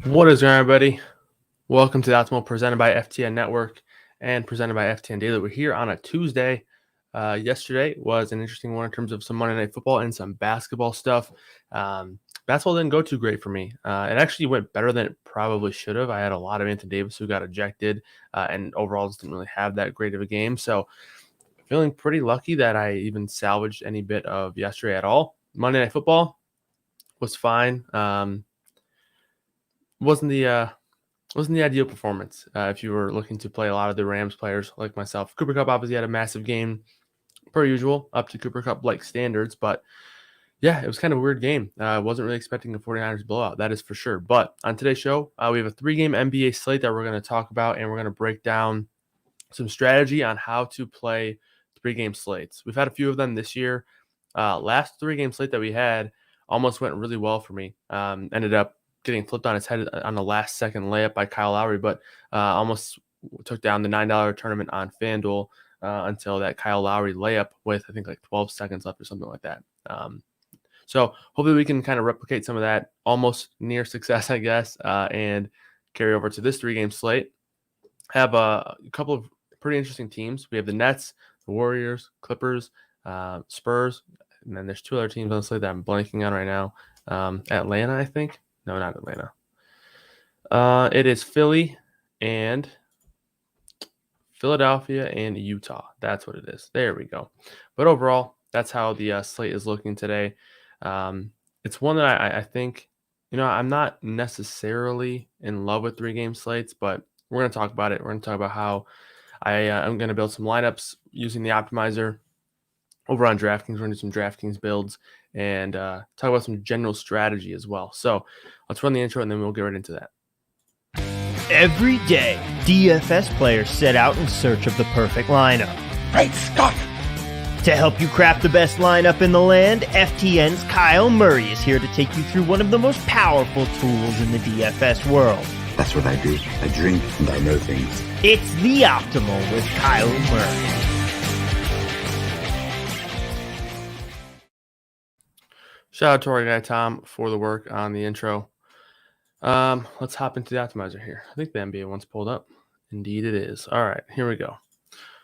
What is going on, everybody? Welcome to the Optimal, presented by FTN Network and presented by FTN Daily. We're here on a Tuesday. Yesterday was an interesting one in terms of some Monday Night Football and some basketball stuff. Basketball didn't go too great for me. It actually went better than it probably should have. I had a lot of Anthony Davis who got ejected, and overall just didn't really have that great of a game. So feeling pretty lucky that I even salvaged any bit of yesterday at all. Monday Night Football was fine. Wasn't the ideal performance if you were looking to play a lot of the Rams players like myself. Cooper Kupp obviously had a massive game, per usual, up to Cooper Kupp-like standards. But, yeah, it was kind of a weird game. I wasn't really expecting a 49ers blowout, that is for sure. But on today's show, we have a 3-game NBA slate that we're going to talk about, and we're going to break down some strategy on how to play 3-game slates. We've had a few of them this year. Last 3-game slate that we had almost went really well for me. Ended up getting flipped on its head on the last second layup by Kyle Lowry, but almost took down the $9 tournament on FanDuel until that Kyle Lowry layup with, I think, like 12 seconds left or something like that. So hopefully we can kind of replicate some of that almost near success, I guess, and carry over to this 3-game slate. Have a couple of pretty interesting teams. We have the Nets, the Warriors, Clippers, Spurs, and then there's 2 other teams on the slate that I'm blanking on right now. Atlanta, I think. No, not Atlanta. It is Philly and Philadelphia and Utah. That's what it is. There we go. But overall, that's how the slate is looking today. It's one that I think, I'm not necessarily in love with 3-game slates, but we're going to talk about it. We're going to talk about how I'm going to build some lineups using the optimizer over on DraftKings. We're going to do some DraftKings builds and talk about some general strategy as well. So let's run the intro and then we'll get right into that. Every day, DFS players set out in search of the perfect lineup. Great Scott! To help you craft the best lineup in the land, FTN's Kyle Murray is here to take you through one of the most powerful tools in the DFS world. That's what I do. I drink and I know things. It's The Optimal with Kyle Murray. Shout out to our guy Tom for the work on the intro. Let's hop into the optimizer here. I think the NBA one's pulled up. Indeed it is. All right, here we go.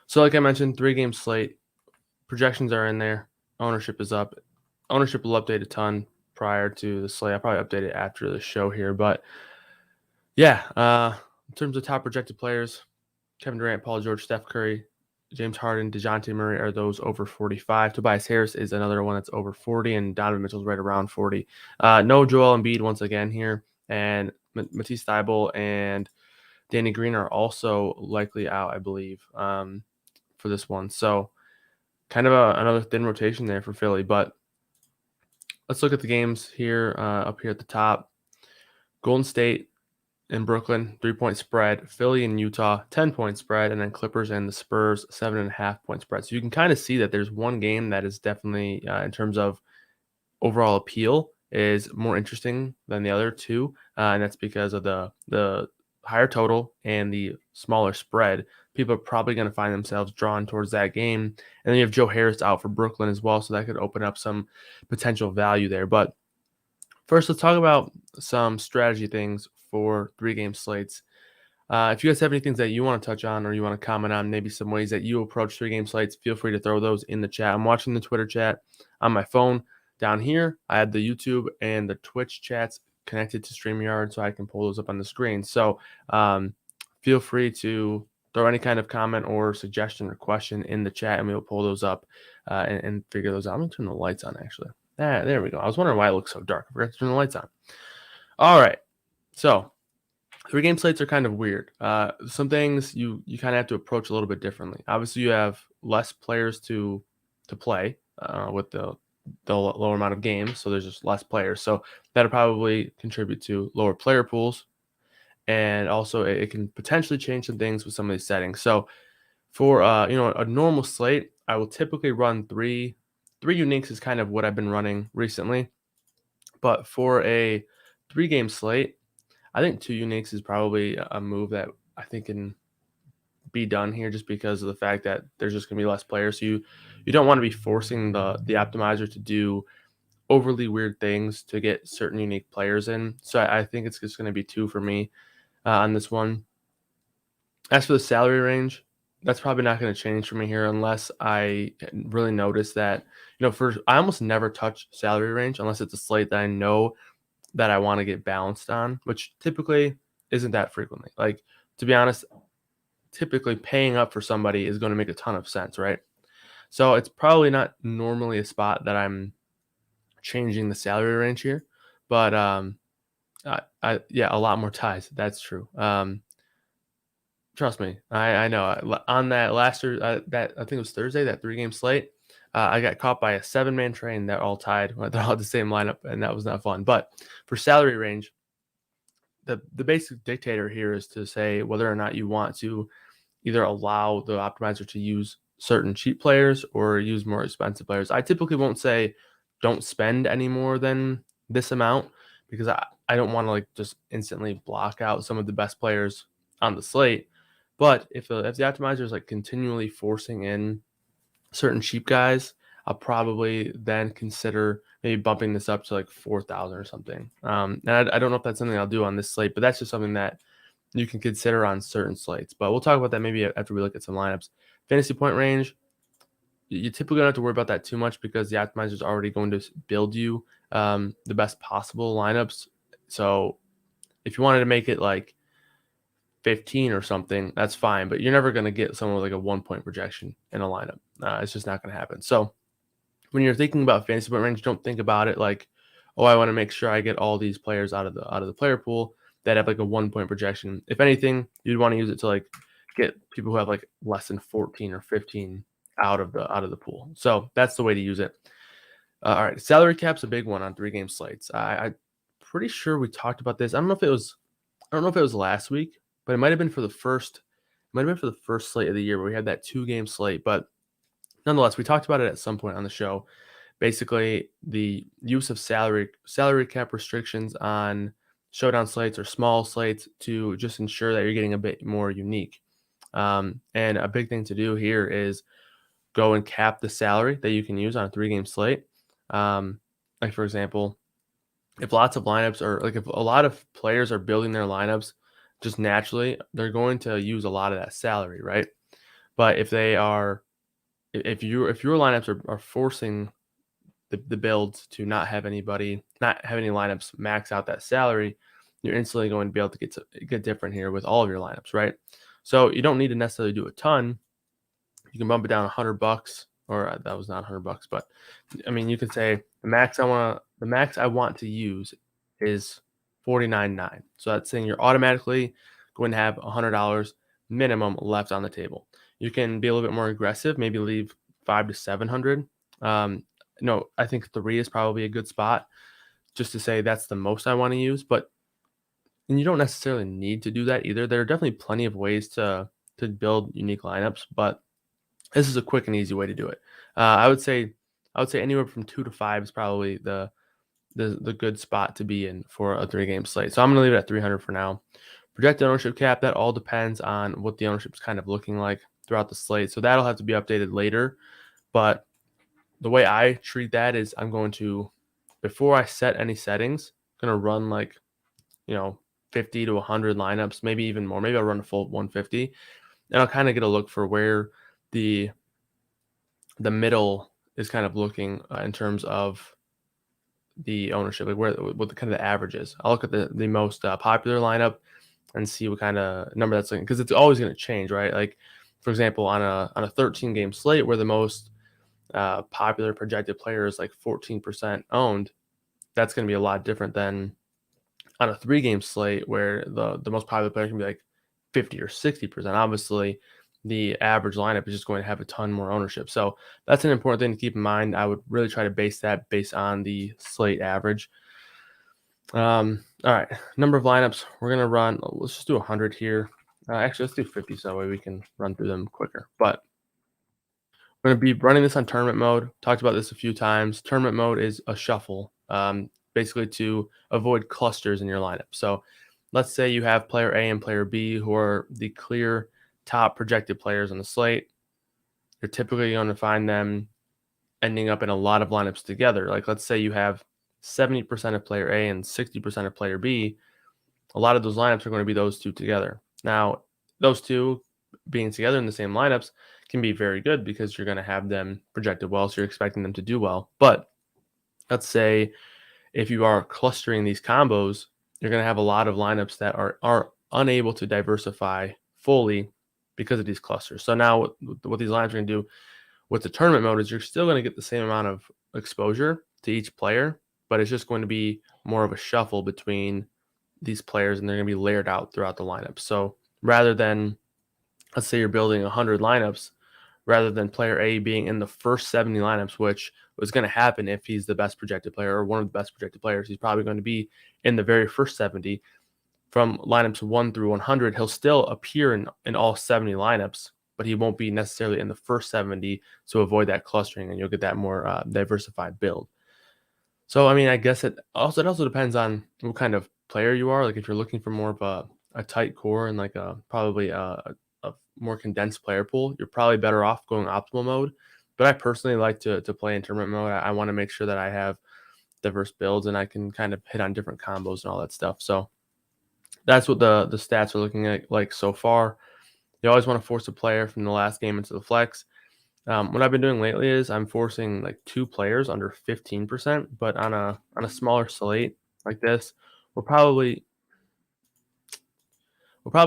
So like I mentioned, 3-game slate. Projections are in there. Ownership is up. Ownership will update a ton prior to the slate. I'll probably update it after the show here. But, yeah, in terms of top projected players, Kevin Durant, Paul George, Steph Curry, James Harden, DeJounte Murray are those over 45. Tobias Harris is another one that's over 40, and Donovan Mitchell's right around 40. No Joel Embiid once again here, and Matisse Thybulle and Danny Green are also likely out, I believe, for this one. So kind of another thin rotation there for Philly. But let's look at the games here up here at the top. Golden State in Brooklyn, 3-point spread. Philly and Utah, 10-point spread. And then Clippers and the Spurs, 7.5-point spread. So you can kind of see that there's one game that is definitely, in terms of overall appeal, is more interesting than the other two. And that's because of the higher total and the smaller spread. People are probably going to find themselves drawn towards that game. And then you have Joe Harris out for Brooklyn as well. So that could open up some potential value there. But first, let's talk about some strategy things for 3-game slates. If you guys have any things that you want to touch on or you want to comment on, maybe some ways that you approach 3-game slates, feel free to throw those in the chat. I'm watching the Twitter chat on my phone. Down here, I have the YouTube and the Twitch chats connected to StreamYard, so I can pull those up on the screen. So feel free to throw any kind of comment or suggestion or question in the chat, and we'll pull those up and figure those out. I'm going to turn the lights on, actually. There we go. I was wondering why it looks so dark. I forgot to turn the lights on. All right. So 3-game slates are kind of weird. Some things you kind of have to approach a little bit differently. Obviously, you have less players to play with the lower amount of games, so there's just less players. So that'll probably contribute to lower player pools, and also it can potentially change some things with some of these settings. So for a normal slate, I will typically run three uniques is kind of what I've been running recently. But for a 3-game slate, I think 2 uniques is probably a move that I think can be done here, just because of the fact that there's just going to be less players. So you don't want to be forcing the optimizer to do overly weird things to get certain unique players in. So I think it's just going to be 2 for me on this one. As for the salary range, that's probably not going to change for me here unless I really notice that, I almost never touch salary range unless it's a slate that I know that I want to get balanced on, which typically isn't that frequently. Like, to be honest, typically paying up for somebody is going to make a ton of sense, right? So it's probably not normally a spot that I'm changing the salary range here, but yeah, a lot more ties. That's true. Trust me, I know. On that last year, that I think it was Thursday, that 3-game slate, I got caught by a 7-man train that all tied. They're all the same lineup, and that was not fun. But for salary range, the basic dictator here is to say whether or not you want to either allow the optimizer to use certain cheap players or use more expensive players. I typically won't say don't spend any more than this amount because I don't want to like just instantly block out some of the best players on the slate. But if the optimizer is like continually forcing in certain cheap guys, I'll probably then consider maybe bumping this up to like 4,000 or something. And I don't know if that's something I'll do on this slate, but that's just something that you can consider on certain slates. But we'll talk about that maybe after we look at some lineups. Fantasy point range, you typically don't have to worry about that too much because the optimizer is already going to build you the best possible lineups. So if you wanted to make it like 15 or something, that's fine, but you're never going to get someone with like a 1-point projection in a lineup. It's just not going to happen. So when you're thinking about fantasy point range, don't think about it like, oh, I want to make sure I get all these players out of the player pool that have like a 1-point projection. If anything, you'd want to use it to like get people who have like less than 14 or 15 out of the pool. So that's the way to use it. All right, salary cap's a big one on 3-game slates. I'm pretty sure we talked about this. I don't know if it was last week, but it might have been for the first slate of the year where we had that 2-game slate. But nonetheless, we talked about it at some point on the show. Basically, the use of salary cap restrictions on showdown slates or small slates to just ensure that you're getting a bit more unique. And a big thing to do here is go and cap the salary that you can use on a 3-game slate. Like for example, if lots of lineups are like if a lot of players are building their lineups just naturally, they're going to use a lot of that salary, right? But if your lineups are forcing the builds to not have any lineups max out that salary, you're instantly going to be able to get different here with all of your lineups, right? So you don't need to necessarily do a ton. You can bump it down $100, or that was not $100, but I mean you could say the max I want to use is $49.9. So that's saying you're automatically going to have $100 minimum left on the table. You can be a little bit more aggressive, maybe leave $500 to $700. No, I think 3 is probably a good spot just to say that's the most I want to use, and you don't necessarily need to do that either. There are definitely plenty of ways to build unique lineups, but this is a quick and easy way to do it. I would say anywhere from 2 to 5 is probably the good spot to be in for a 3-game slate. So I'm going to leave it at 300 for now. Projected ownership cap, that all depends on what the ownership is kind of looking like throughout the slate. So that'll have to be updated later. But the way I treat that is I'm going to, before I set any settings, I'm going to run like, 50 to 100 lineups, maybe even more. Maybe I'll run a full 150. And I'll kind of get a look for where the middle is kind of looking in terms of the ownership, like what the kind of the average is. I'll look at the most popular lineup and see what kind of number that's looking, because it's always going to change, right? Like for example, on a 13-game slate where the most popular projected player is like 14% owned, that's going to be a lot different than on a 3-game slate where the most popular player can be like 50 or 60%. Obviously, the average lineup is just going to have a ton more ownership. So that's an important thing to keep in mind. I would really try to base that based on the slate average. All right, number of lineups we're going to run. Let's just do 100 here. Actually, let's do 50 so that way we can run through them quicker. But we're going to be running this on tournament mode. Talked about this a few times. Tournament mode is a shuffle, basically to avoid clusters in your lineup. So let's say you have player A and player B who are the clear top projected players on the slate. You're typically going to find them ending up in a lot of lineups together. Like let's say you have 70% of player A and 60% of player B. A lot of those lineups are going to be those two together. Now, those two being together in the same lineups can be very good because you're going to have them projected well, so you're expecting them to do well. But let's say if you are clustering these combos, you're going to have a lot of lineups that are unable to diversify fully because of these clusters. So now what these lineups are going to do with the tournament mode is you're still going to get the same amount of exposure to each player, but it's just going to be more of a shuffle between these players, and they're going to be layered out throughout the lineup. So rather than, let's say you're building 100 lineups, rather than player A being in the first 70 lineups, which was going to happen if he's the best projected player or one of the best projected players, he's probably going to be in the very first 70. From lineups 1 through 100, he'll still appear in all 70 lineups, but he won't be necessarily in the first 70 to avoid that clustering, and you'll get that more diversified build. So, I mean, I guess it also depends on what kind of player you are. Like if you're looking for more of a tight core and like probably a more condensed player pool, you're probably better off going optimal mode. But I personally like to play in tournament mode. I want to make sure that I have diverse builds and I can kind of hit on different combos and all that stuff. So that's what the stats are looking at like so far. You always want to force a player from the last game into the flex. What I've been doing lately is I'm forcing like 2 players under 15%, but on a smaller slate like this, we'll probably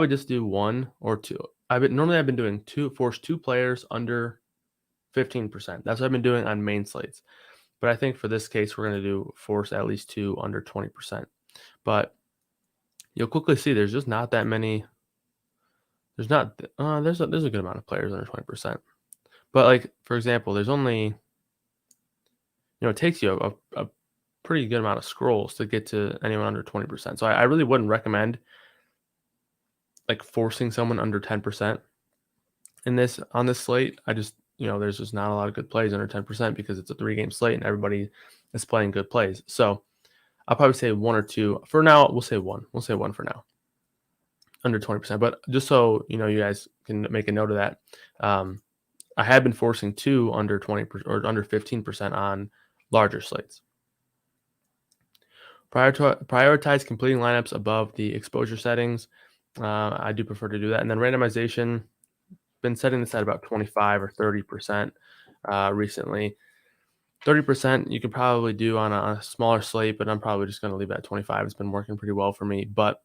just do 1 or 2. I've been doing force 2 players under 15%. That's what I've been doing on main slates. But I think for this case, we're going to do force at least 2 under 20%. But you'll quickly see there's just not that many. There's a good amount of players under 20%. But like for example, there's only, it takes you a pretty good amount of scrolls to get to anyone under 20%. So I really wouldn't recommend like forcing someone under 10% on this slate. I just, there's just not a lot of good plays under 10% because it's a 3-game slate and everybody is playing good plays. So I'll probably say 1 or 2 for now. We'll say 1. We'll say 1 for now, under 20%. But just so you guys can make a note of that, I have been forcing 2 under 20% or under 15% on larger slates. Prioritize completing lineups above the exposure settings. I do prefer to do that. And then randomization, been setting this at about 25 or 30% recently. 30% you could probably do on a smaller slate, but I'm probably just going to leave it at 25. It's been working pretty well for me. But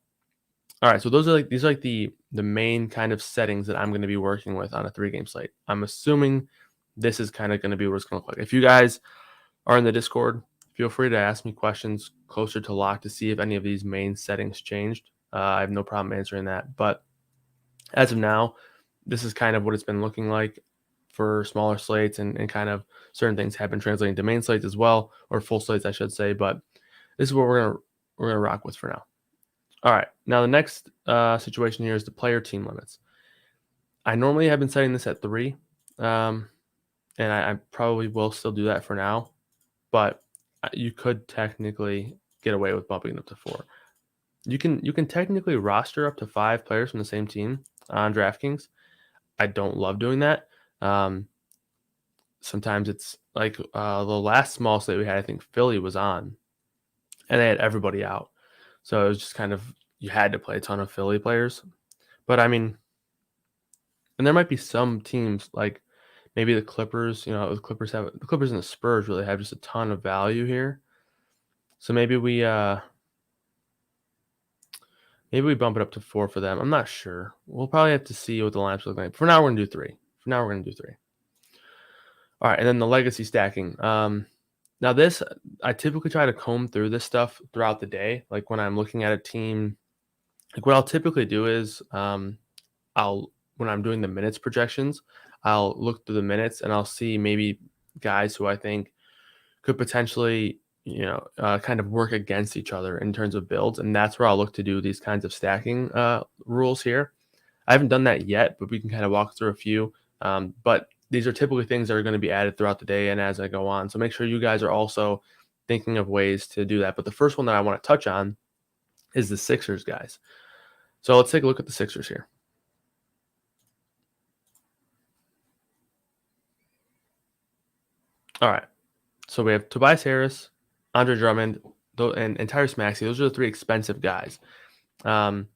all right, so these are like the main kind of settings that I'm going to be working with on a 3-game slate. I'm assuming this is kind of going to be what it's going to look like. If you guys are in the Discord, feel free to ask me questions closer to lock to see if any of these main settings changed. I have no problem answering that. But as of now, this is kind of what it's been looking like for smaller slates, and kind of certain things have been translating to main slates as well, or full slates, I should say. But this is what we're gonna rock with for now. All right, now the next situation here is the player team limits. I normally have been setting this at 3, and I probably will still do that for now, but you could technically get away with bumping it up to 4. You can technically roster up to 5 players from the same team on DraftKings. I don't love doing that. Sometimes it's like the last small slate we had, I think Philly was on, and they had everybody out. So it was just kind of, you had to play a ton of Philly players. But I mean, and there might be some teams like maybe the Clippers, the Clippers and the Spurs really have just a ton of value here. So maybe we bump it up to 4 for them. I'm not sure. We'll probably have to see what the lineups look like. For now, we're going to do 3. All right, and then the legacy stacking. Now this, I typically try to comb through this stuff throughout the day. Like when I'm looking at a team, like what I'll typically do is when I'm doing the minutes projections, I'll look through the minutes and I'll see maybe guys who I think could potentially, kind of work against each other in terms of builds. And that's where I'll look to do these kinds of stacking rules here. I haven't done that yet, but we can kind of walk through a few. But these are typically things that are going to be added throughout the day and as I go on. So make sure you guys are also thinking of ways to do that. But the first one that I want to touch on is the Sixers, guys. So let's take a look at the Sixers here. All right. So we have Tobias Harris, Andre Drummond, and Tyrese Maxey. Those are the three expensive guys. And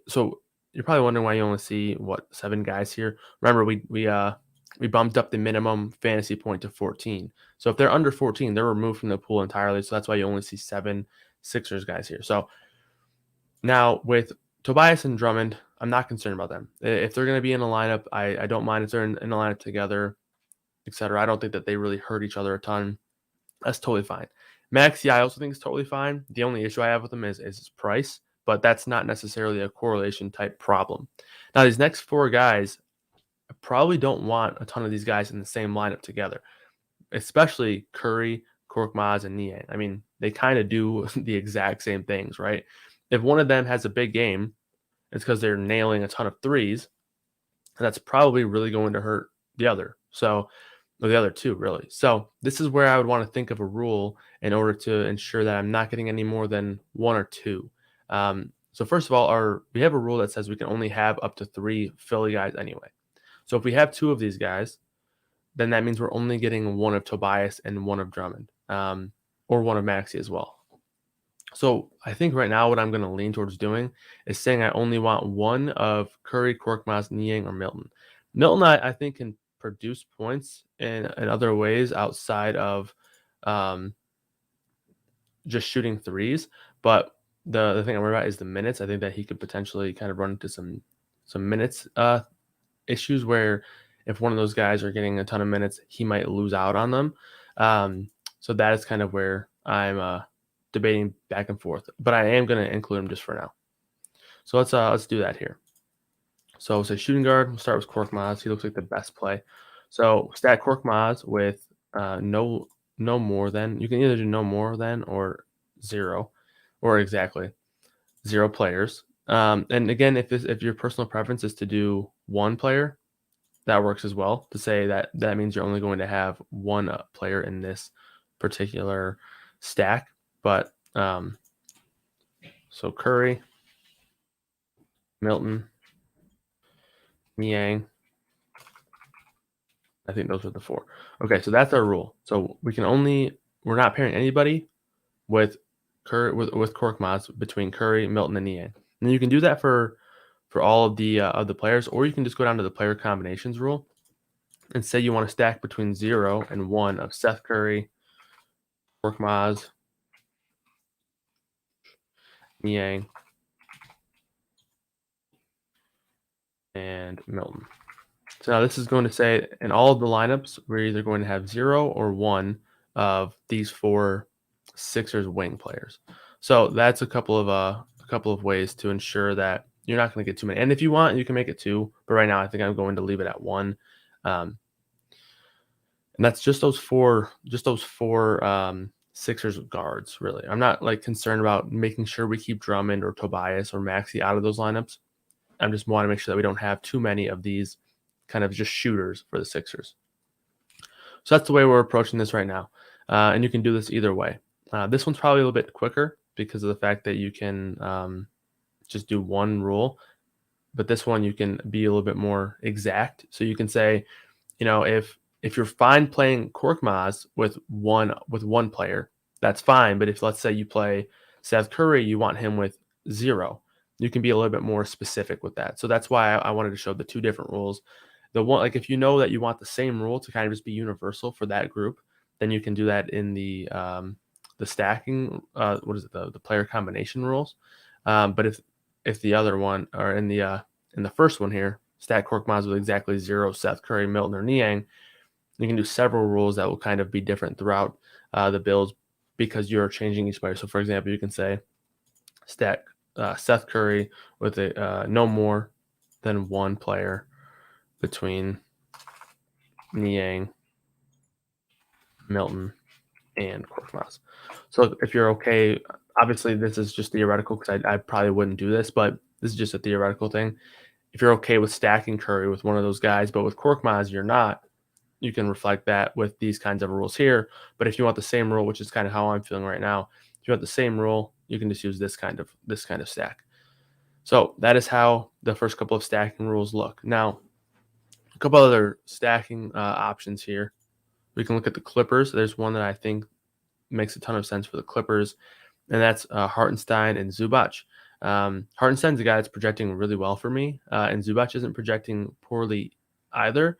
so you're probably wondering why you only see 7 guys here. Remember, we bumped up the minimum fantasy point to 14. So if they're under 14, they're removed from the pool entirely. So that's why you only see 7 Sixers guys here. So now with Tobias and Drummond, I'm not concerned about them. If they're going to be in a lineup, I don't mind if they're in a lineup together, etc. I don't think that they really hurt each other a ton. That's totally fine. Maxey, I also think is totally fine. The only issue I have with him is his price, but that's not necessarily a correlation type problem. Now, these next 4 guys, I probably don't want a ton of these guys in the same lineup together, especially Curry, Korkmaz, and Niang. I mean, they kind of do the exact same things, right? If one of them has a big game, it's because they're nailing a ton of threes, and that's probably really going to hurt the other. Or the other 2, really. So this is where I would want to think of a rule in order to ensure that I'm not getting any more than 1 or 2. So first of all, we have a rule that says we can only have up to 3 Philly guys anyway. So if we have 2 of these guys, then that means we're only getting 1 of Tobias and 1 of Drummond, or 1 of Maxey as well. So I think right now what I'm going to lean towards doing is saying I only want 1 of Curry, Korkmaz, Niang, or Milton. Milton, I think, can produce points in other ways outside of just shooting threes. But the thing I'm worried about is the minutes. I think that he could potentially kind of run into some minutes issues where if one of those guys are getting a ton of minutes, he might lose out on them. So that is kind of where I'm debating back and forth. But I am going to include him just for now. So let's do that here. So we'll say shooting guard. We'll start with Korkmaz. He looks like the best play. So stack Korkmaz with no more than. You can either do no more than or 0, or exactly 0 players. And again, if your personal preference is to do 1 player, that works as well. To say that means you're only going to have 1 player in this particular stack. But so Curry, Milton, Niang. I think those are the 4. Okay, so that's our rule. So we're not pairing anybody with Korkmaz between Curry, Milton, and Niang. And you can do that for all of the players, or you can just go down to the player combinations rule and say you want to stack between 0 and 1 of Seth Curry, Korkmaz, Niang, and Milton. So now this is going to say in all of the lineups, we're either going to have 0 or 1 of these 4 Sixers wing players. So that's a couple of ways to ensure that you're not going to get too many. And if you want, you can make it 2. But right now, I think I'm going to leave it at 1. And that's just those four Sixers guards, really. I'm not concerned about making sure we keep Drummond or Tobias or Maxey out of those lineups. I'm just want to make sure that we don't have too many of these kind of just shooters for the Sixers. So that's the way we're approaching this right now. And you can do this either way. This one's probably a little bit quicker because of the fact that you can just do 1 rule. But this one you can be a little bit more exact. So you can say, if you're fine playing Korkmaz with one player, that's fine. But if, let's say, you play Seth Curry, you want him with 0. You can be a little bit more specific with that. So that's why I wanted to show the 2 different rules. The one, if you know that you want the same rule to kind of just be universal for that group, then you can do that in the stacking. The player combination rules. But if the other one, or in the first one here, stack Korkmaz with exactly 0 Seth Curry, Milton, or Niang, you can do several rules that will kind of be different throughout the builds because you're changing each player. So for example, you can say stack Seth Curry with no more than 1 player between Niang, Milton, and Korkmaz. So if you're okay, obviously this is just theoretical because I probably wouldn't do this, but this is just a theoretical thing. If you're okay with stacking Curry with one of those guys, but with Korkmaz you're not, you can reflect that with these kinds of rules here. But if you want the same rule, which is kind of how I'm feeling right now, if you want the same rule, you can just use this kind of stack. So that is how the first couple of stacking rules look. Now, a couple other stacking options here. We can look at the Clippers. There's one that I think makes a ton of sense for the Clippers, and that's Hartenstein and Zubac. Hartenstein's a guy that's projecting really well for me, and Zubac isn't projecting poorly either.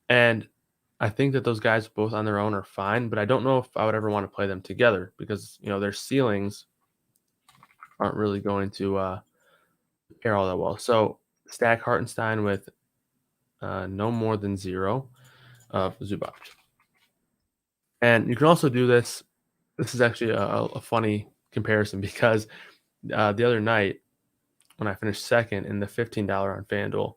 And I think that those guys both on their own are fine, but I don't know if I would ever want to play them together because their ceilings aren't really going to pair all that well. So stack Hartenstein with no more than 0 of Zubac. And you can also do this. This is actually a funny comparison because the other night when I finished second in the $15 on FanDuel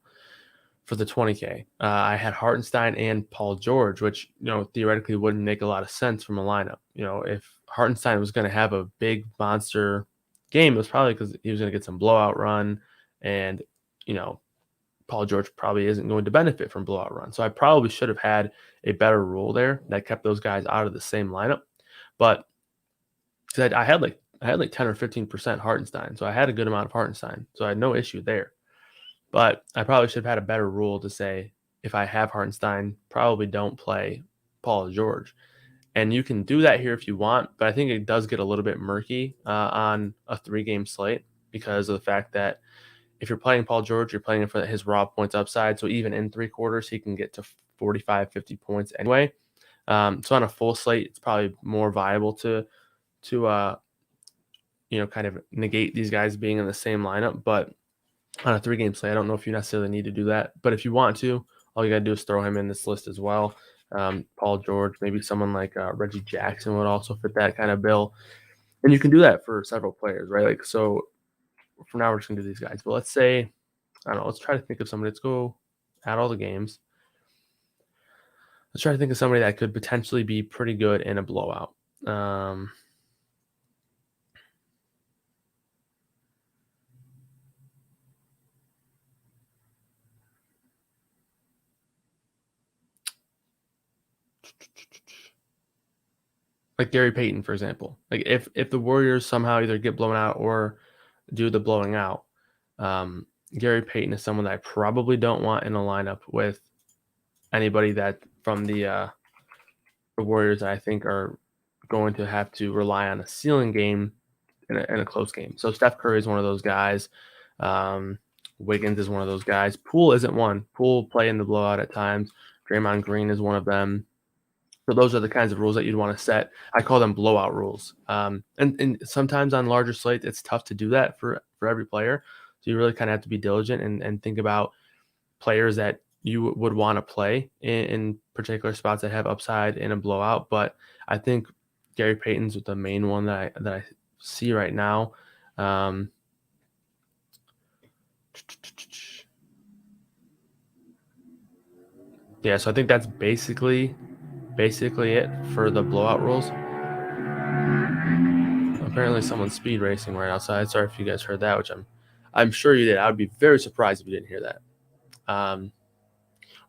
for the 20K, I had Hartenstein and Paul George, which theoretically wouldn't make a lot of sense from a lineup. If Hartenstein was going to have a big monster game, it was probably because he was going to get some blowout run, and Paul George probably isn't going to benefit from blowout run. So I probably should have had a better rule there that kept those guys out of the same lineup. But I had like 10 or 15% Hartenstein, so I had a good amount of Hartenstein, so I had no issue there. But I probably should have had a better rule to say if I have Hartenstein, probably don't play Paul George. And you can do that here if you want, but I think it does get a little bit murky on a 3-game slate because of the fact that if you're playing Paul George, you're playing him for his raw points upside. So even in 3 quarters, he can get to 45, 50 points anyway. So on a full slate, it's probably more viable to kind of negate these guys being in the same lineup. But on a 3-game slate, I don't know if you necessarily need to do that. But if you want to, all you got to do is throw him in this list as well. Paul George, maybe someone like Reggie Jackson would also fit that kind of bill. And you can do that for several players, right? Like, so for now, we're just going to do these guys. But let's say, I don't know, let's try to think of somebody. Let's go add all the games. Let's try to think of somebody that could potentially be pretty good in a blowout. Like Gary Payton, for example. Like if the Warriors somehow either get blown out or do the blowing out, Gary Payton is someone that I probably don't want in a lineup with anybody that from the Warriors that I think are going to have to rely on a ceiling game in a close game. So Steph Curry is one of those guys. Wiggins is one of those guys. Poole isn't one. Poole play in the blowout at times. Draymond Green is one of them. So those are the kinds of rules that you'd want to set. I call them blowout rules. And sometimes on larger slates, it's tough to do that for every player. So you really kind of have to be diligent and think about players that you would want to play in particular spots that have upside in a blowout. But I think Gary Payton's the main one that I see right now. Yeah, so I think that's basically it for the blowout rules. Apparently someone's speed racing right outside. Sorry if you guys heard that, which I'm sure you did. I would be very surprised if you didn't hear that.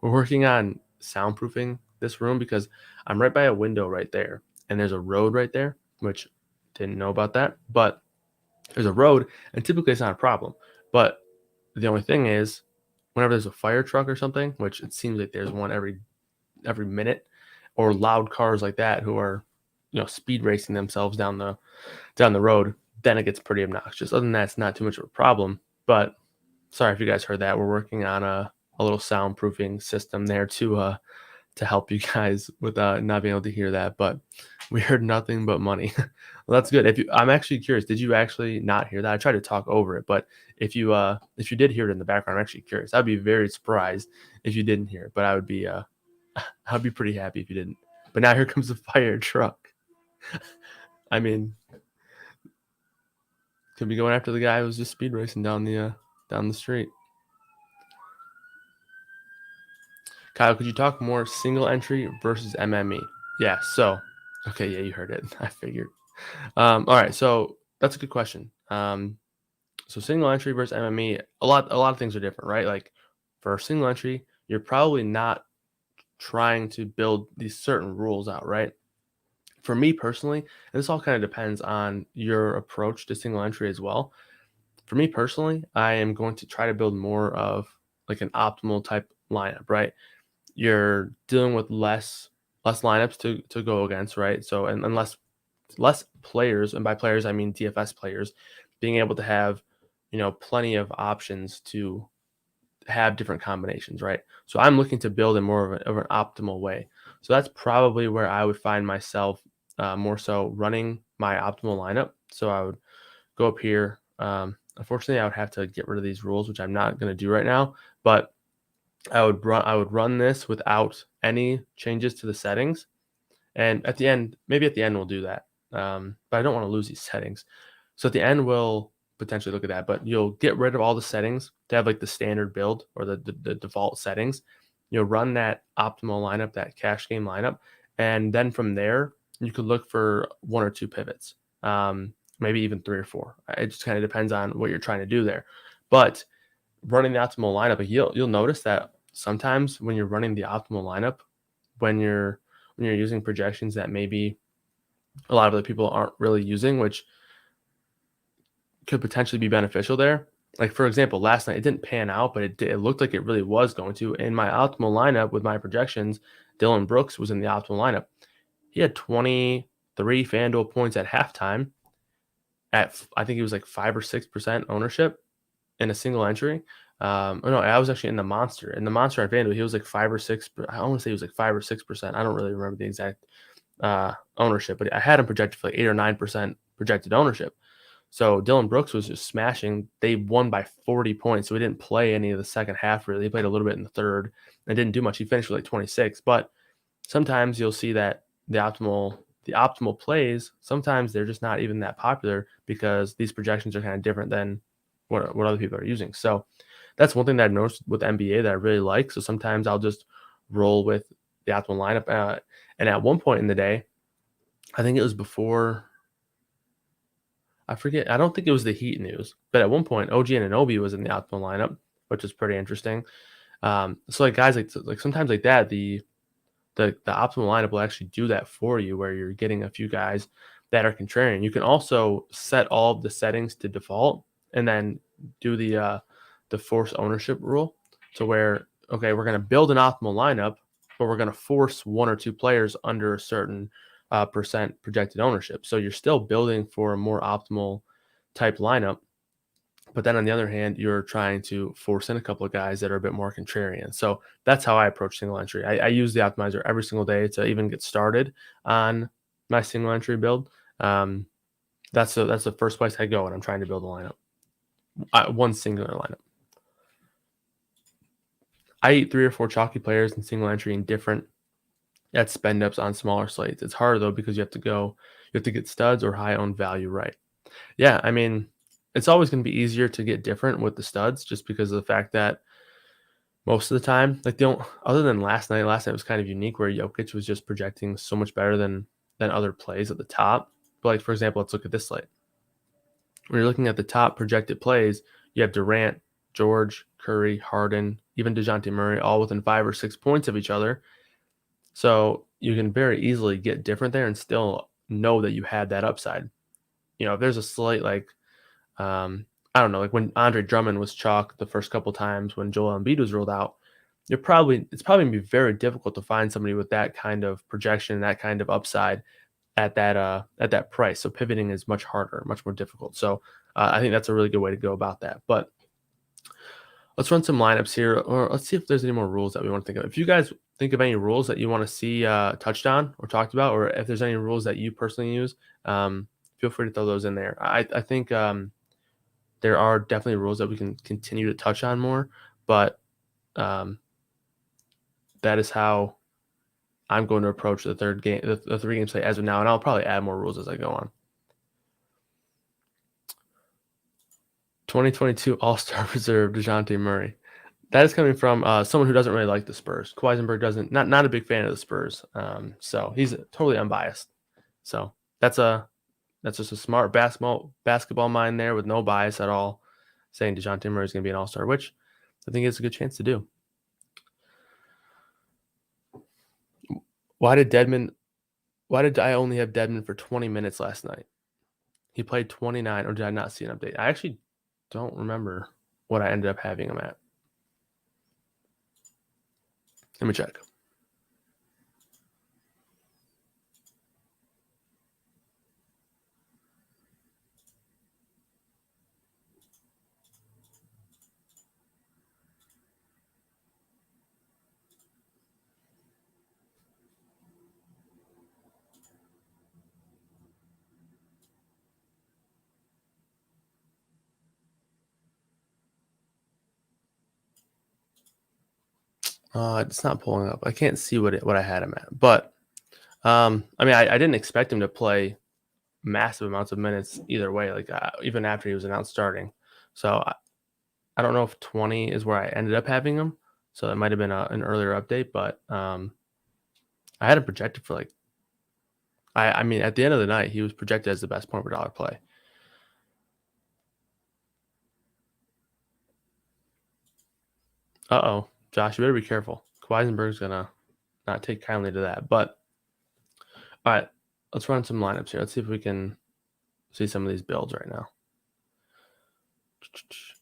We're working on soundproofing this room because I'm right by a window right there, and there's a road right there, which didn't know about that, but there's a road, and typically it's not a problem. But the only thing is, whenever there's a fire truck or something, which it seems like there's one every minute, or loud cars like that who are, speed racing themselves down the road, then it gets pretty obnoxious. Other than that, it's not too much of a problem. But sorry if you guys heard that. We're working on a little soundproofing system there to help you guys with not being able to hear that. But we heard nothing but money. Well, that's good. I'm actually curious, did you actually not hear that? I tried to talk over it, but if you did hear it in the background, I'm actually curious. I'd be very surprised if you didn't hear it, but I would be I'd be pretty happy if you didn't. But now here comes the fire truck. I mean, could be going after the guy who was just speed racing down the street. Kyle, could you talk more single entry versus MME? Yeah, so okay, yeah, you heard it. I figured. All right, so that's a good question. So single entry versus MME, a lot of things are different, right? Like for single entry, you're probably not trying to build these certain rules out, right? For me personally, and this all kind of depends on your approach to single entry as well. For me personally, I am going to try to build more of like an optimal type lineup, right? You're dealing with less lineups to go against, right? So and less players, and by players I mean DFS players, being able to have, plenty of options to have different combinations, right? So I'm looking to build in more of an optimal way. So that's probably where I would find myself more so running my optimal lineup. So I would go up here. Unfortunately, I would have to get rid of these rules, which I'm not going to do right now. But I would run this without any changes to the settings. And at the end, maybe at the end we'll do that. But I don't want to lose these settings. So at the end, we'll potentially look at that, but you'll get rid of all the settings to have like the standard build or the default settings. You'll run that optimal lineup, that cash game lineup. And then from there, you could look for 1 or 2 pivots, maybe even 3 or 4. It just kind of depends on what you're trying to do there. But running the optimal lineup, you'll notice that sometimes when you're running the optimal lineup, when you're using projections that maybe a lot of other people aren't really using, which could potentially be beneficial there. Like, for example, last night it didn't pan out, but it looked like it really was going to. In my optimal lineup with my projections, Dylan Brooks was in the optimal lineup. He had 23 FanDuel points at halftime at, I think he was like 5 or 6% ownership in a single entry. No, I was actually in the monster. In the monster on FanDuel, he was like 5 or 6. I want to say he was like 5 or 6%. I don't really remember the exact ownership, but I had him projected for like 8 or 9% projected ownership. So Dylan Brooks was just smashing. They won by 40 points, so he didn't play any of the second half really. He played a little bit in the third and didn't do much. He finished with like 26. But sometimes you'll see that the optimal plays, sometimes they're just not even that popular because these projections are kind of different than what other people are using. So that's one thing that I've noticed with NBA that I really like. So sometimes I'll just roll with the optimal lineup. And at one point in the day, I think it was before, I forget. I don't think it was the Heat news, but at one point, OG Anunoby was in the optimal lineup, which is pretty interesting. So like guys like sometimes like that, the optimal lineup will actually do that for you, where you're getting a few guys that are contrarian. You can also set all of the settings to default, and then do the force ownership rule, to where okay, we're going to build an optimal lineup, but we're going to force 1 or 2 players under a certain percent projected ownership. So you're still building for a more optimal type lineup, but then on the other hand, you're trying to force in a couple of guys that are a bit more contrarian. So that's how I approach single entry. I use the optimizer every single day to even get started on my single entry build. That's the first place I go when I'm trying to build a lineup. One singular lineup. I eat 3 or 4 chalky players in single entry and different at spend ups on smaller slates. It's harder though because you have to get studs or high owned value right. Yeah, I mean, it's always going to be easier to get different with the studs just because of the fact that most of the time, like other than last night was kind of unique where Jokic was just projecting so much better than other plays at the top. But like, for example, let's look at this slate. When you're looking at the top projected plays, you have Durant, George, Curry, Harden, even DeJounte Murray, all within 5 or 6 points of each other. So you can very easily get different there and still know that you had that upside. If there's a slate like, I don't know, like when Andre Drummond was chalk the first couple times when Joel Embiid was ruled out, it's probably going to be very difficult to find somebody with that kind of projection, that kind of upside at that price. So pivoting is much harder, much more difficult. So I think that's a really good way to go about that. But let's run some lineups here, or let's see if there's any more rules that we want to think of. If you guys think of any rules that you want to see touched on or talked about, or if there's any rules that you personally use, feel free to throw those in there. I think there are definitely rules that we can continue to touch on more, but that is how I'm going to approach the 3-game slate as of now, and I'll probably add more rules as I go on. 2022 All-Star Reserve DeJounte Murray. That is coming from someone who doesn't really like the Spurs. Kawhi not a big fan of the Spurs, so he's totally unbiased. So that's just a smart basketball mind there with no bias at all, saying DeJounte Murray is going to be an All-Star, which I think it's a good chance to do. Why did I only have Dedmon for 20 minutes last night? He played 29, or did I not see an update? I actually don't remember what I ended up having him at. Let me check. It's not pulling up. I can't see what I had him at. But I mean, I didn't expect him to play massive amounts of minutes either way. Like even after he was announced starting. So I don't know if 20 is where I ended up having him. So it might have been an earlier update, but I had him projected for like. I mean, at the end of the night, he was projected as the best point per dollar play. Uh-oh, Josh, you better be careful. Weisenberg's gonna not take kindly to that. But all right, let's run some lineups here. Let's see if we can see some of these builds right now.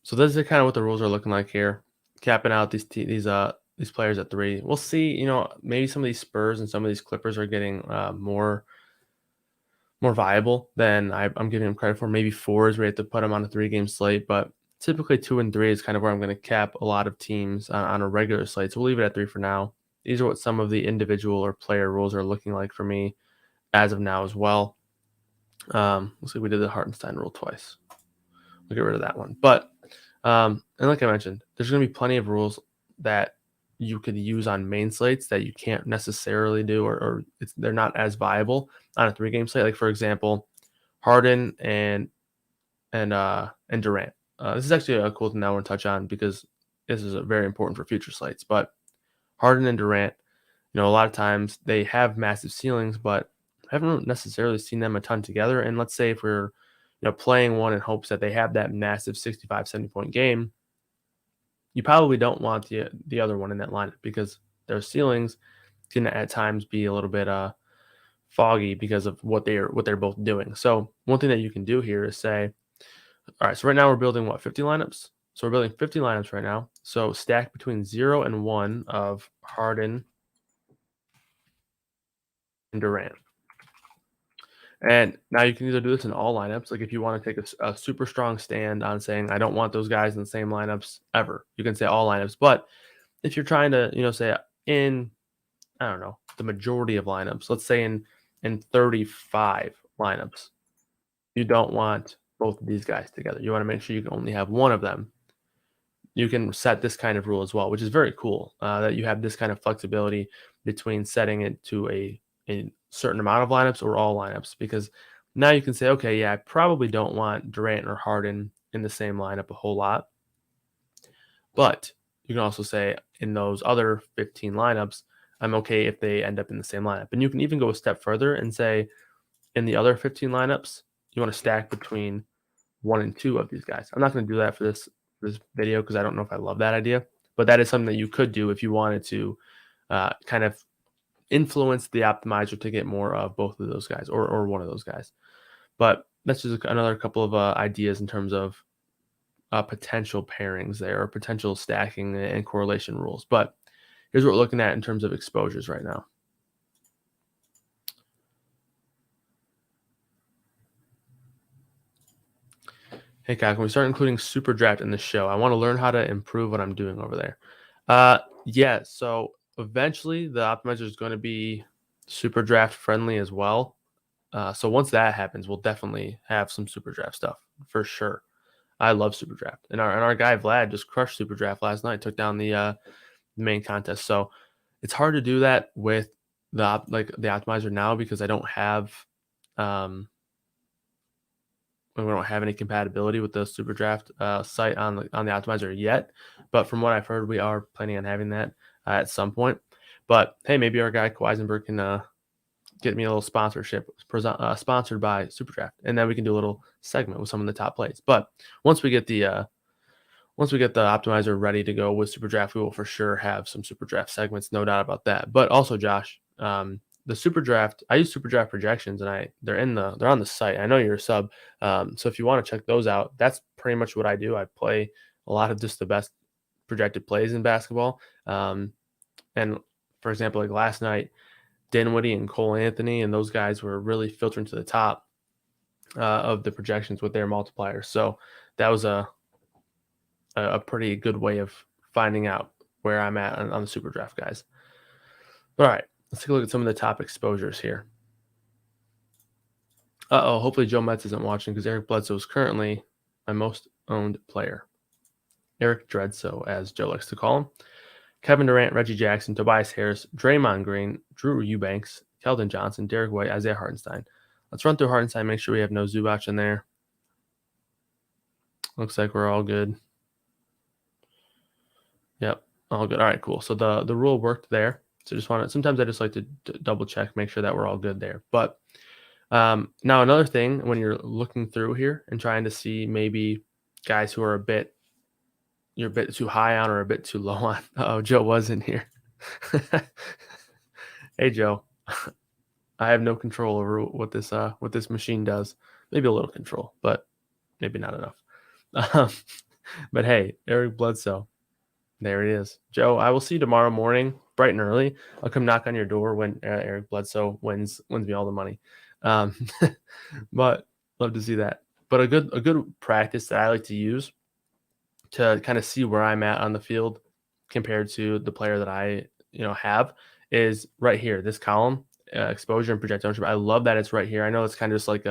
So this is kind of what the rules are looking like here. Capping out these players at 3. We'll see. You know, maybe some of these Spurs and some of these Clippers are getting more viable than I'm giving them credit for. Maybe 4 is where you have to put them on a 3-game slate, but typically 2 and 3 is kind of where I'm going to cap a lot of teams on a regular slate. So we'll leave it at 3 for now. These are what some of the individual or player rules are looking like for me as of now as well. Looks like we did the Hartenstein rule twice. We'll get rid of that one. But and like I mentioned, there's going to be plenty of rules that you could use on main slates that you can't necessarily do, or they're not as viable on a 3-game slate. Like for example, Harden and Durant. This is actually a cool thing that I want to touch on because this is very important for future slates. But Harden and Durant, you know, a lot of times they have massive ceilings, but I haven't necessarily seen them a ton together. And let's say if we're playing one in hopes that they have that massive 65, 70 point game, you probably don't want the other one in that lineup because their ceilings can at times be a little bit foggy because of what they're both doing. So one thing that you can do here is say, all right, so right now we're building 50 lineups. So we're building 50 lineups right now. So stack between 0 and 1 of Harden and Durant. And now you can either do this in all lineups. Like if you want to take a super strong stand on saying, I don't want those guys in the same lineups ever, you can say all lineups. But if you're trying to, say in, I don't know, the majority of lineups, let's say in 35 lineups, you don't want both of these guys together. You want to make sure you can only have one of them. You can set this kind of rule as well, which is very cool that you have this kind of flexibility between setting it to a certain amount of lineups or all lineups, because now you can say, okay, yeah, I probably don't want Durant or Harden in the same lineup a whole lot. But you can also say in those other 15 lineups, I'm okay if they end up in the same lineup. And you can even go a step further and say in the other 15 lineups, you want to stack between 1 and 2 of these guys. I'm not going to do that for this video because I don't know if I love that idea, but that is something that you could do if you wanted to kind of influence the optimizer to get more of both of those guys or one of those guys. But that's just another couple of ideas in terms of potential pairings there or potential stacking and correlation rules. But here's what we're looking at in terms of exposures right now. Hey, Kyle, can we start including Super Draft in the show? I want to learn how to improve what I'm doing over there. Yeah, so eventually the optimizer is going to be Super Draft friendly as well. So once that happens, we'll definitely have some Super Draft stuff for sure. I love Super Draft, and our guy Vlad just crushed Super Draft last night. Took down the main contest. So it's hard to do that with the optimizer now because I don't have we don't have any compatibility with the Super Draft site on the optimizer yet. But from what I've heard, we are planning on having that at some point. But hey, maybe our guy Weisenberg can get me a little sponsorship sponsored by Super Draft, and then we can do a little segment with some of the top plays. But once we get the optimizer ready to go with Super Draft, we will for sure have some Super Draft segments, no doubt about that. But also, Josh, the Super Draft, I use Super Draft projections, and they're on the site. I know you're a sub, so if you want to check those out, that's pretty much what I do. I play a lot of just the best projected plays in basketball. And for example, like last night, Dinwiddie and Cole Anthony and those guys were really filtering to the top of the projections with their multipliers. So that was a pretty good way of finding out where I'm at on the Super Draft, guys. All right, let's take a look at some of the top exposures here. Hopefully Joe Metz isn't watching because Eric Bledsoe is currently my most owned player. Eric Dreadso, as Joe likes to call him. Kevin Durant, Reggie Jackson, Tobias Harris, Draymond Green, Drew Eubanks, Keldon Johnson, Derek White, Isaiah Hartenstein. Let's run through Hartenstein, make sure we have no Zubac in there. Looks like we're all good. Yep, all good. All right, cool. So the rule worked there. So sometimes I just like to double check, make sure that we're all good there. But now another thing, when you're looking through here and trying to see maybe guys who are you're a bit too high on or a bit too low on. Oh, Joe was in here. Hey, Joe. I have no control over what this machine does. Maybe a little control, but maybe not enough. But hey, Eric Bledsoe. There it is. Joe, I will see you tomorrow morning, bright and early. I'll come knock on your door when Eric Bledsoe wins me all the money. But love to see that. But a good practice that I like to use to kind of see where I'm at on the field compared to the player that I have is right here. This column, exposure and projected ownership. I love that it's right here. I know it's kind of just like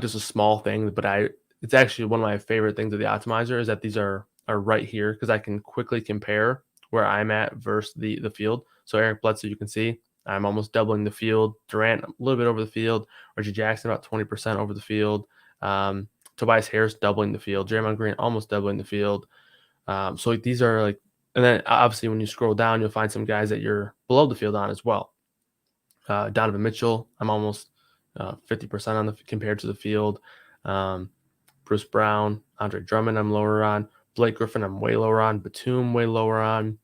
just a small thing, but it's actually one of my favorite things of the optimizer is that these are right here because I can quickly compare where I'm at versus the field. So Eric Bledsoe, you can see I'm almost doubling the field. Durant a little bit over the field. Reggie Jackson about 20% over the field. Tobias Harris doubling the field. Draymond Green almost doubling the field. So these are like, and then obviously when you scroll down, you'll find some guys that you're below the field on as well. Donovan Mitchell, I'm almost 50% on compared to the field. Bruce Brown, Andre Drummond, I'm lower on. Blake Griffin, I'm way lower on. Batum, way lower on.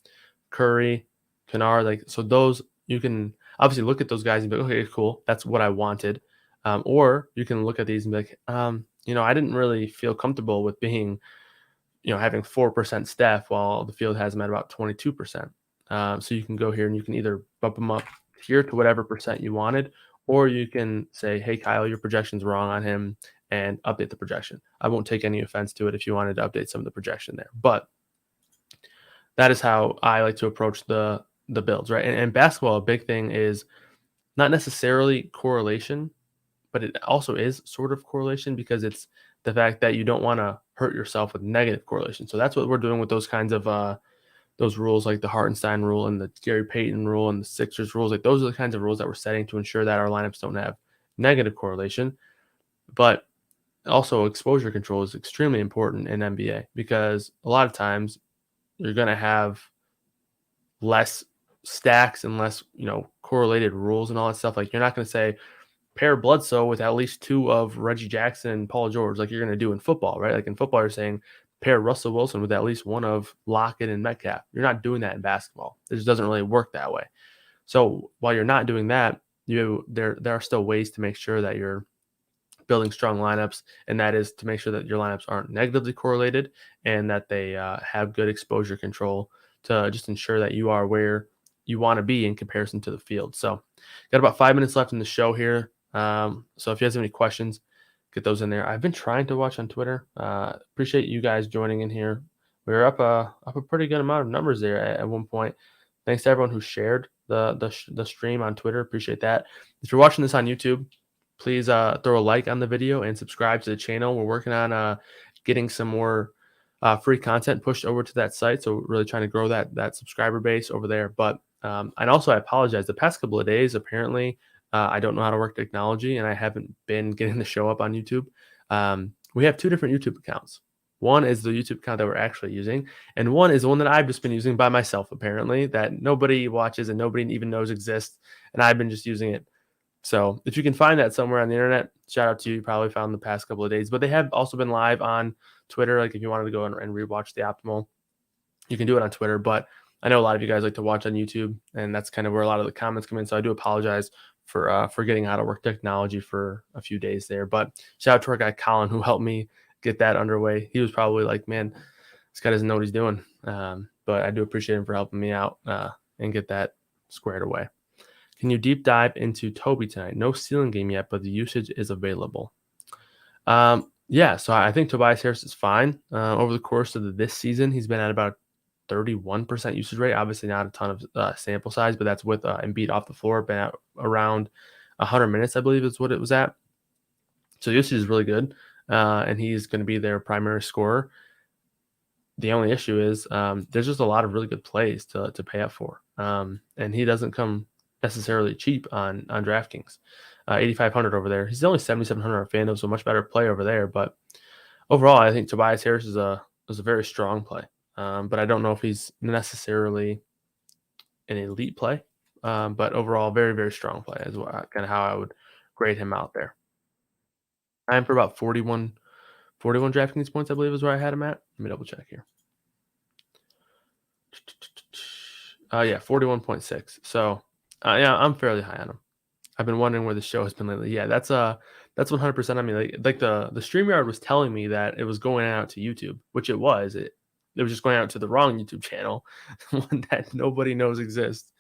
Curry, Kennard, so those you can obviously look at those guys and be like, okay, cool, that's what I wanted. Or you can look at these and be like, I didn't really feel comfortable with being, having 4% Steph while the field has them at about 22%. So you can go here and you can either bump them up here to whatever percent you wanted, or you can say, hey, Kyle, your projection's wrong on him and update the projection. I won't take any offense to it if you wanted to update some of the projection there. But that is how I like to approach the builds, right? And basketball, a big thing is not necessarily correlation, but it also is sort of correlation because it's the fact that you don't want to hurt yourself with negative correlation. So that's what we're doing with those kinds of those rules, like the Hartenstein rule and the Gary Payton rule and the Sixers rules. Like those are the kinds of rules that we're setting to ensure that our lineups don't have negative correlation. But also exposure control is extremely important in NBA because a lot of times you're going to have less stacks and less, correlated rules and all that stuff. Like you're not going to say pair Bledsoe with at least 2 of Reggie Jackson and Paul George like you're going to do in football, right? Like in football, you're saying pair Russell Wilson with at least 1 of Lockett and Metcalf. You're not doing that in basketball. It just doesn't really work that way. So while you're not doing that, there are still ways to make sure that you're building strong lineups, and that is to make sure that your lineups aren't negatively correlated and that they have good exposure control to just ensure that you are where you want to be in comparison to the field. So got about 5 minutes left in the show here. So if you guys have any questions, get those in there. I've been trying to watch on Twitter. Appreciate you guys joining in here. We were up a pretty good amount of numbers there at one point. Thanks to everyone who shared the stream on Twitter. Appreciate that. If you're watching this on YouTube, please throw a like on the video and subscribe to the channel. We're working on getting some more free content pushed over to that site. So we're really trying to grow that subscriber base over there. But and also I apologize. The past couple of days, apparently, I don't know how to work technology and I haven't been getting the show up on YouTube. We have 2 different YouTube accounts. One is the YouTube account that we're actually using, and one is the one that I've just been using by myself, apparently, that nobody watches and nobody even knows exists, and I've been just using it. So if you can find that somewhere on the internet, shout out to you. You probably found the past couple of days, but they have also been live on Twitter. Like if you wanted to go and rewatch the Optimal, you can do it on Twitter, but I know a lot of you guys like to watch on YouTube, and that's kind of where a lot of the comments come in. So I do apologize for forgetting how to work technology for a few days there, but shout out to our guy, Colin, who helped me get that underway. He was probably like, man, this guy doesn't know what he's doing. But I do appreciate him for helping me out and get that squared away. Can you deep dive into Toby tonight? No ceiling game yet, but the usage is available. Yeah, so I think Tobias Harris is fine. Over the course of this season, he's been at about 31% usage rate. Obviously not a ton of sample size, but that's with Embiid off the floor. Been at around 100 minutes, I believe is what it was at. So usage is really good, and he's going to be their primary scorer. The only issue is there's just a lot of really good plays to pay up for, and he doesn't come necessarily cheap on DraftKings. 8,500 over there. He's only 7,700 on FanDuel, so much better play over there. But overall, I think Tobias Harris is a very strong play, but I don't know if he's necessarily an elite play. But overall, very, very strong play is what kind of how I would grade him out there. I'm for about 41 DraftKings points, I believe, is where I had him at. Let me double check here. Yeah, 41.6. So, yeah, I'm fairly high on him. I've been wondering where the show has been lately. Yeah, that's 100%. I mean, like the StreamYard was telling me that it was going out to YouTube, which it was. It was just going out to the wrong YouTube channel, one that nobody knows exists.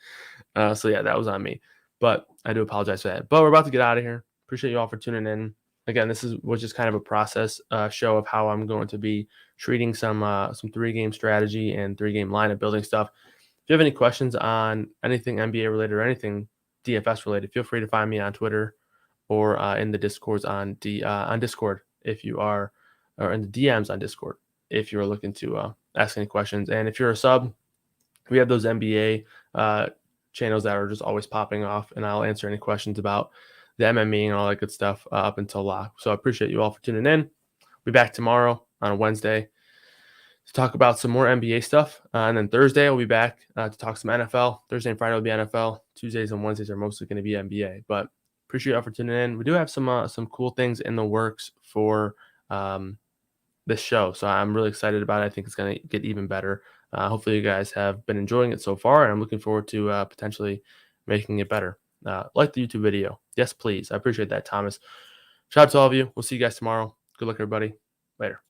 So yeah, that was on me. But I do apologize for that. But we're about to get out of here. Appreciate you all for tuning in. Again, this was just kind of a process show of how I'm going to be treating some 3-game strategy and 3-game lineup building stuff. If you have any questions on anything NBA related or anything DFS related, feel free to find me on Twitter or in the Discords on Discord if you are, or in the DMs on Discord if you're looking to ask any questions. And if you're a sub, we have those NBA channels that are just always popping off, and I'll answer any questions about the MME and all that good stuff up until lock. So I appreciate you all for tuning in. We'll be back tomorrow on a Wednesday to talk about some more NBA stuff. And then Thursday, I'll be back to talk some NFL. Thursday and Friday will be NFL. Tuesdays and Wednesdays are mostly going to be NBA. But appreciate you all for tuning in. We do have some cool things in the works for this show. So I'm really excited about it. I think it's going to get even better. Hopefully you guys have been enjoying it so far, and I'm looking forward to potentially making it better. Like the YouTube video. Yes, please. I appreciate that, Thomas. Shout out to all of you. We'll see you guys tomorrow. Good luck, everybody. Later.